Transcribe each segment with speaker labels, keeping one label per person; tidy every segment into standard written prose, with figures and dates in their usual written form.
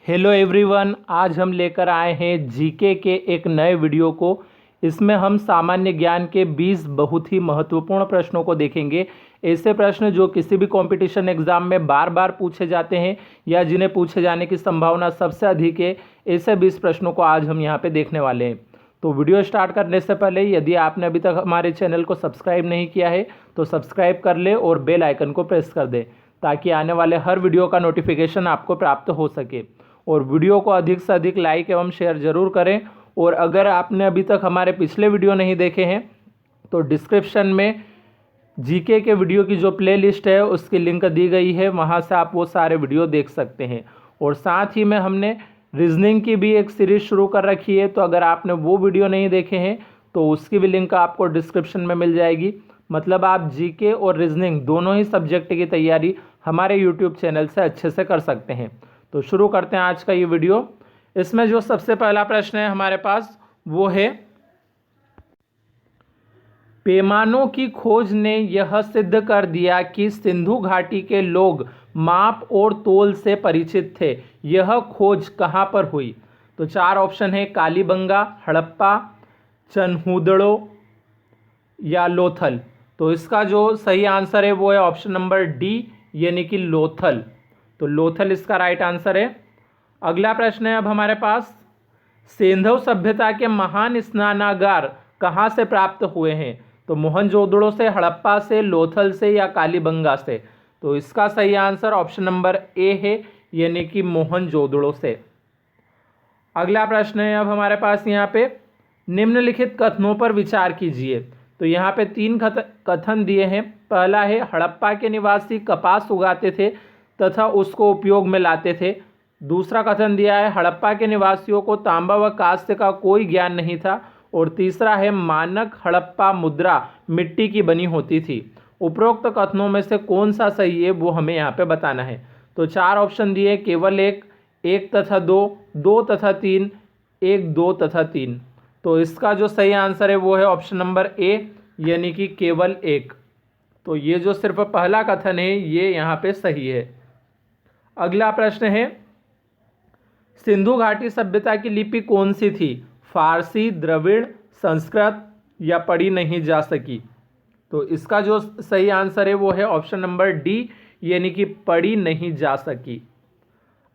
Speaker 1: Hello everyone, आज हम लेकर आए हैं जीके के एक नए वीडियो को। इसमें हम सामान्य ज्ञान के 20 बहुत ही महत्वपूर्ण प्रश्नों को देखेंगे। ऐसे प्रश्न जो किसी भी कंपटीशन एग्जाम में बार बार पूछे जाते हैं या जिन्हें पूछे जाने की संभावना सबसे अधिक है, ऐसे 20 प्रश्नों को आज हम यहाँ पे देखने वाले हैं। तो वीडियो स्टार्ट करने से पहले यदि आपने अभी तक हमारे चैनल को सब्सक्राइब नहीं किया है तो सब्सक्राइब कर ले और बेल आइकन को प्रेस कर दे ताकि आने वाले हर वीडियो का नोटिफिकेशन आपको प्राप्त हो सके। और वीडियो को अधिक से अधिक लाइक एवं शेयर जरूर करें। और अगर आपने अभी तक हमारे पिछले वीडियो नहीं देखे हैं तो डिस्क्रिप्शन में जीके के वीडियो की जो प्लेलिस्ट है उसकी लिंक दी गई है, वहां से आप वो सारे वीडियो देख सकते हैं। और साथ ही में हमने रीजनिंग की भी एक सीरीज शुरू कर रखी है, तो अगर आपने वो वीडियो नहीं देखे हैं तो उसकी भी लिंक आपको डिस्क्रिप्शन में मिल जाएगी। मतलब आप जीके और रीजनिंग दोनों ही सब्जेक्ट की तैयारी हमारे यूट्यूब चैनल से अच्छे से कर सकते हैं। तो शुरू करते हैं आज का ये वीडियो। इसमें जो सबसे पहला प्रश्न है हमारे पास वो है, पैमानों की खोज ने यह सिद्ध कर दिया कि सिंधु घाटी के लोग माप और तोल से परिचित थे। यह खोज कहाँ पर हुई? तो चार ऑप्शन है, कालीबंगा, हड़प्पा, चनहूदड़ो या लोथल। तो इसका जो सही आंसर है वो है ऑप्शन नंबर डी, यानी कि लोथल। तो लोथल इसका राइट आंसर है। अगला प्रश्न है अब हमारे पास, सिंधु सभ्यता के महान स्नानागार कहाँ से प्राप्त हुए हैं? तो मोहनजोदड़ो से, हड़प्पा से, लोथल से या कालीबंगा से। तो इसका सही आंसर ऑप्शन नंबर ए है, यानी कि मोहनजोदड़ो से। अगला प्रश्न है अब हमारे पास यहाँ पे, निम्नलिखित कथनों पर विचार कीजिए। तो यहाँ पे तीन कथन दिए हैं। पहला है, हड़प्पा के निवासी कपास उगाते थे तथा उसको उपयोग में लाते थे। दूसरा कथन दिया है, हड़प्पा के निवासियों को तांबा व कांस्य का कोई ज्ञान नहीं था। और तीसरा है, मानक हड़प्पा मुद्रा मिट्टी की बनी होती थी। उपरोक्त कथनों में से कौन सा सही है वो हमें यहाँ पे बताना है। तो चार ऑप्शन दिए, केवल एक, एक तथा दो, दो तथा तीन, एक, दो तथा तीन। तो इसका जो सही आंसर है वो है ऑप्शन नंबर ए, यानी कि केवल एक। तो ये जो सिर्फ पहला कथन है ये यहाँ पे सही है। अगला प्रश्न है, सिंधु घाटी सभ्यता की लिपि कौन सी थी? फारसी, द्रविड़, संस्कृत या पढ़ी नहीं जा सकी। तो इसका जो सही आंसर है वो है ऑप्शन नंबर डी, यानी कि पढ़ी नहीं जा सकी।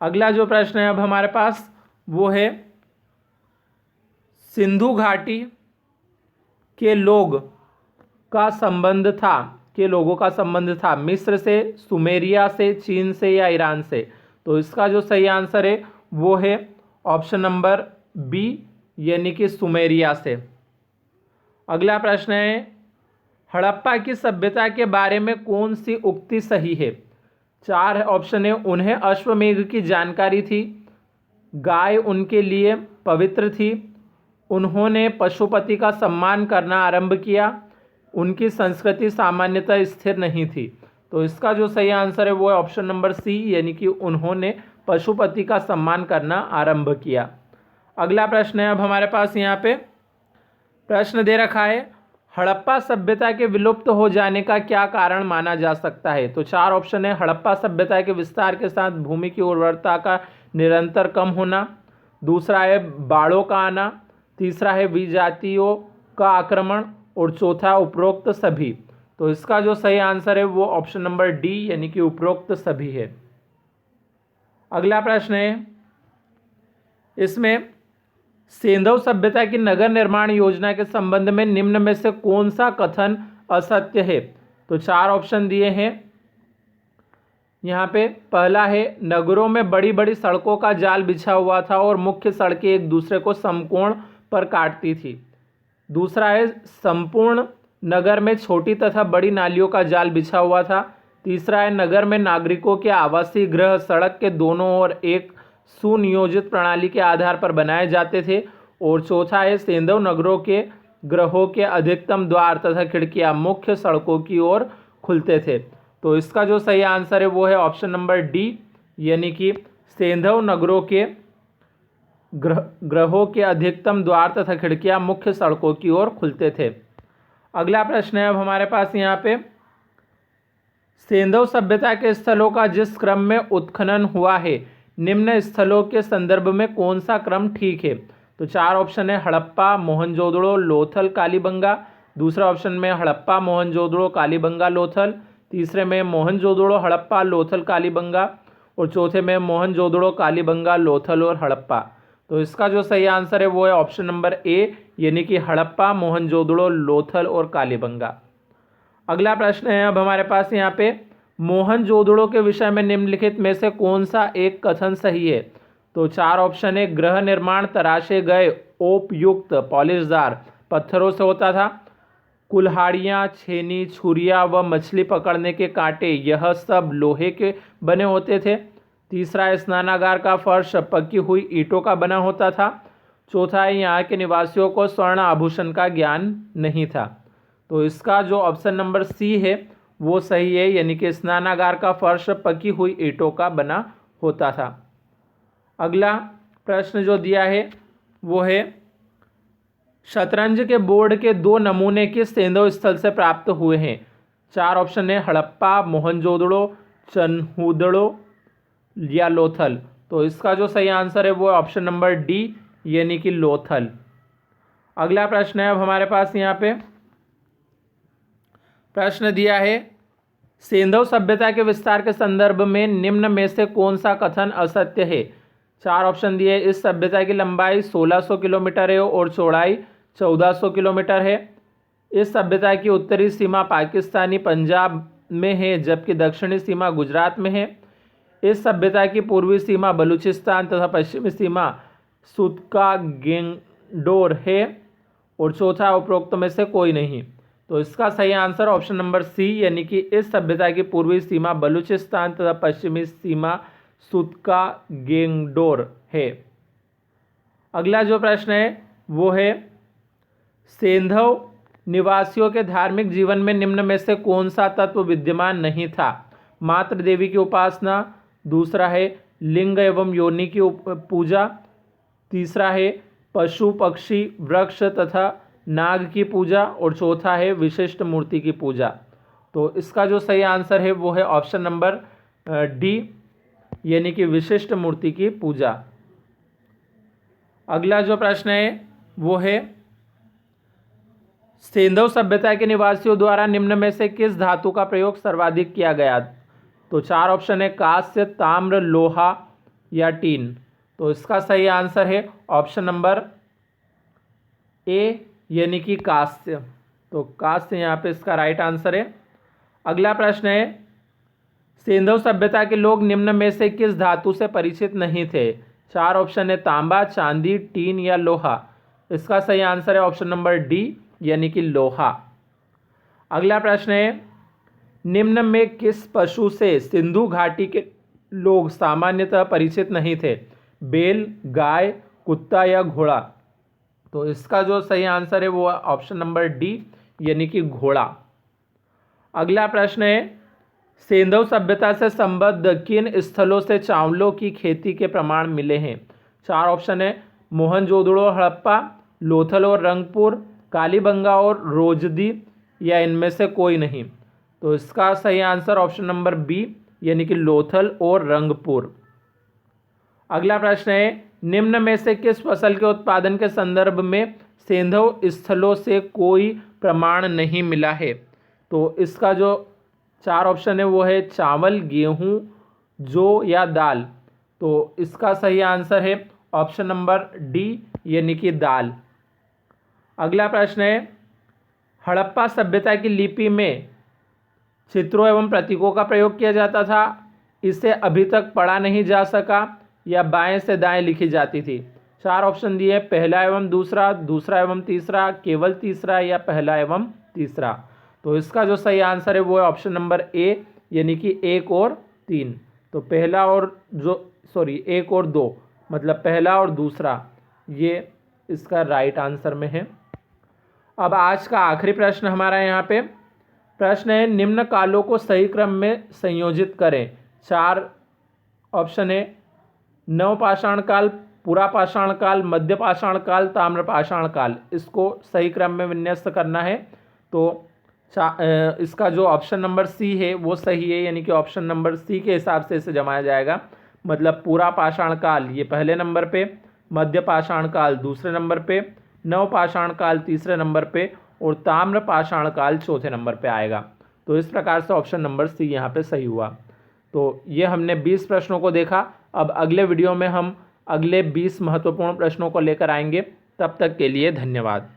Speaker 1: अगला जो प्रश्न है अब हमारे पास वो है, सिंधु घाटी के लोग का संबंध था, के लोगों का संबंध था मिस्र से, सुमेरिया से, चीन से या ईरान से। तो इसका जो सही आंसर है वो है ऑप्शन नंबर बी, यानी कि सुमेरिया से। अगला प्रश्न है, हड़प्पा की सभ्यता के बारे में कौन सी उक्ति सही है? चार ऑप्शन है, उन्हें अश्वमेध की जानकारी थी, गाय उनके लिए पवित्र थी, उन्होंने पशुपति का सम्मान करना आरंभ किया, उनकी संस्कृति सामान्यतः स्थिर नहीं थी। तो इसका जो सही आंसर है वो है ऑप्शन नंबर सी, यानी कि उन्होंने पशुपति का सम्मान करना आरंभ किया। अगला प्रश्न है अब हमारे पास यहाँ पे प्रश्न दे रखा है, हड़प्पा सभ्यता के विलुप्त हो जाने का क्या कारण माना जा सकता है? तो चार ऑप्शन है, हड़प्पा सभ्यता के विस्तार के साथ भूमि की उर्वरता का निरंतर कम होना। दूसरा है बाढ़ों का आना। तीसरा है विजातियों का आक्रमण। और चौथा उपरोक्त सभी। तो इसका जो सही आंसर है वो ऑप्शन नंबर डी, यानी कि उपरोक्त सभी है। अगला प्रश्न है, इसमें सिंधु सभ्यता की नगर निर्माण योजना के संबंध में निम्न में से कौन सा कथन असत्य है? तो चार ऑप्शन दिए हैं यहाँ पे। पहला है, नगरों में बड़ी बड़ी सड़कों का जाल बिछा हुआ था और मुख्य सड़कें एक दूसरे को समकोण पर काटती थी। दूसरा है, संपूर्ण नगर में छोटी तथा बड़ी नालियों का जाल बिछा हुआ था। तीसरा है, नगर में नागरिकों के आवासीय गृह सड़क के दोनों ओर एक सुनियोजित प्रणाली के आधार पर बनाए जाते थे। और चौथा है, सिंधु नगरों के गृहों के अधिकतम द्वार तथा खिड़कियां मुख्य सड़कों की ओर खुलते थे। तो इसका जो सही आंसर है वो है ऑप्शन नंबर डी, यानी कि सिंधु नगरों के गृहों के अधिकतम द्वार तथा खिड़कियां मुख्य सड़कों की ओर खुलते थे। अगला प्रश्न है अब हमारे पास यहाँ पे, सिंधु सभ्यता के स्थलों का जिस क्रम में उत्खनन हुआ है निम्न स्थलों के संदर्भ में कौन सा क्रम ठीक है? तो 4 ऑप्शन है हड़प्पा, मोहनजोदड़ो, लोथल, कालीबंगा। दूसरा ऑप्शन में हड़प्पा, मोहनजोदड़ो, कालीबंगा, लोथल। तीसरे में मोहनजोदड़ो, हड़प्पा, लोथल, कालीबंगा। और चौथे में मोहनजोदड़ो, कालीबंगा, लोथल और हड़प्पा। तो इसका जो सही आंसर है वो है ऑप्शन नंबर ए, यानी कि हड़प्पा, मोहनजोदड़ो, लोथल और कालीबंगा। अगला प्रश्न है अब हमारे पास यहाँ पे, मोहनजोदड़ो के विषय में निम्नलिखित में से कौन सा एक कथन सही है? तो 4 ऑप्शन है गृह निर्माण तराशे गए ओपयुक्त पॉलिशदार पत्थरों से होता था। कुल्हाड़ियाँ, छेनी, छुरिया व मछली पकड़ने के कांटे यह सब लोहे के बने होते थे। तीसरा, स्नानागार का फर्श पकी हुई ईंटों का बना होता था। चौथा है यहाँ के निवासियों को स्वर्ण आभूषण का ज्ञान नहीं था। तो इसका जो ऑप्शन नंबर सी है वो सही है, यानी कि स्नानागार का फर्श पकी हुई ईंटों का बना होता था। अगला प्रश्न जो दिया है वो है, शतरंज के बोर्ड के 2 नमूने किस सेंधव स्थल से प्राप्त हुए हैं? 4 ऑप्शन है हड़प्पा, मोहनजोदड़ो, चन्हूदड़ो या लोथल। तो इसका जो सही आंसर है वो है ऑप्शन नंबर डी, यानी कि लोथल। अगला प्रश्न है अब हमारे पास यहाँ पे प्रश्न दिया है, सेंधव सभ्यता के विस्तार के संदर्भ में निम्न में से कौन सा कथन असत्य है? 4 ऑप्शन दिए, इस सभ्यता की लंबाई 1600 किलोमीटर है और चौड़ाई 1400 किलोमीटर है। इस सभ्यता की उत्तरी सीमा पाकिस्तानी पंजाब में है जबकि दक्षिणी सीमा गुजरात में है। इस सभ्यता की पूर्वी सीमा बलूचिस्तान तथा पश्चिमी सीमा सुतका गेंगडोर है। और चौथा, उपरोक्त में से कोई नहीं। तो इसका सही आंसर ऑप्शन नंबर सी, यानी कि इस सभ्यता की पूर्वी सीमा बलूचिस्तान तथा पश्चिमी सीमा सुतका गेंगडोर है। अगला जो प्रश्न है वो है, सेंधव निवासियों के धार्मिक जीवन में निम्न में से कौन सा तत्व विद्यमान नहीं था? मातृ देवी की उपासना। दूसरा है लिंग एवं योनि की पूजा। तीसरा है पशु, पक्षी, वृक्ष तथा नाग की पूजा। और चौथा है विशिष्ट मूर्ति की पूजा। तो इसका जो सही आंसर है वो है ऑप्शन नंबर डी, यानी कि विशिष्ट मूर्ति की पूजा। अगला जो प्रश्न है वो है, सेंधव सभ्यता के निवासियों द्वारा निम्न में से किस धातु का प्रयोग सर्वाधिक किया गया? तो 4 ऑप्शन है कांस्य, ताम्र, लोहा या टीन। तो इसका सही आंसर है ऑप्शन नंबर ए, यानी कि कांस्य। तो कांस्य यहाँ पे इसका राइट आंसर है। अगला प्रश्न है, सेंधव सभ्यता के लोग निम्न में से किस धातु से परिचित नहीं थे? 4 ऑप्शन है तांबा, चांदी, टीन या लोहा। इसका सही आंसर है ऑप्शन नंबर डी, यानी कि लोहा। अगला प्रश्न है, निम्न में किस पशु से सिंधु घाटी के लोग सामान्यतः परिचित नहीं थे? बैल, गाय, कुत्ता या घोड़ा। तो इसका जो सही आंसर है वो ऑप्शन नंबर डी, यानी कि घोड़ा। अगला प्रश्न है, सेंधव सभ्यता से संबद्ध किन स्थलों से चावलों की खेती के प्रमाण मिले हैं? 4 ऑप्शन है मोहनजोदड़ो, हड़प्पा, लोथल और रंगपुर, कालीबंगा और रोजदी या इनमें से कोई नहीं। तो इसका सही आंसर ऑप्शन नंबर बी, यानी कि लोथल और रंगपुर। अगला प्रश्न है, निम्न में से किस फसल के उत्पादन के संदर्भ में सेंधव स्थलों से कोई प्रमाण नहीं मिला है? तो इसका जो 4 ऑप्शन है वो है चावल, गेहूं, जौ या दाल। तो इसका सही आंसर है ऑप्शन नंबर डी, यानी कि दाल। अगला प्रश्न है, हड़प्पा सभ्यता की लिपि में चित्रों एवं प्रतीकों का प्रयोग किया जाता था, इसे अभी तक पढ़ा नहीं जा सका या बाएं से दाएं लिखी जाती थी। 4 ऑप्शन दिए, पहला एवं दूसरा, दूसरा एवं तीसरा, केवल तीसरा या पहला एवं तीसरा। तो इसका जो सही आंसर है वो है ऑप्शन नंबर ए, यानी कि 1 और 3। तो पहला और 1 और 2, मतलब पहला और दूसरा, ये इसका राइट आंसर में है। अब आज का आखिरी प्रश्न हमारा यहाँ पे प्रश्न है, निम्न कालों को सही क्रम में संयोजित करें। 4 ऑप्शन है नवपाषाण काल, पुरापाषाण काल, मध्यपाषाण काल, ताम्रपाषाण काल। इसको सही क्रम में विन्यस्त करना है। तो इसका जो ऑप्शन नंबर सी है वो सही है, यानी कि ऑप्शन नंबर सी के हिसाब से इसे जमाया जाएगा। मतलब पूरा पाषाण काल ये पहले नंबर पे, मध्य पाषाण काल दूसरे नंबर पे, नव पाषाण काल तीसरे नंबर पे और ताम्र पाषाण काल चौथे नंबर पे आएगा। तो इस प्रकार से ऑप्शन नंबर सी यहाँ पे सही हुआ। तो ये हमने 20 प्रश्नों को देखा। अब अगले वीडियो में हम अगले 20 महत्वपूर्ण प्रश्नों को लेकर आएंगे। तब तक के लिए धन्यवाद।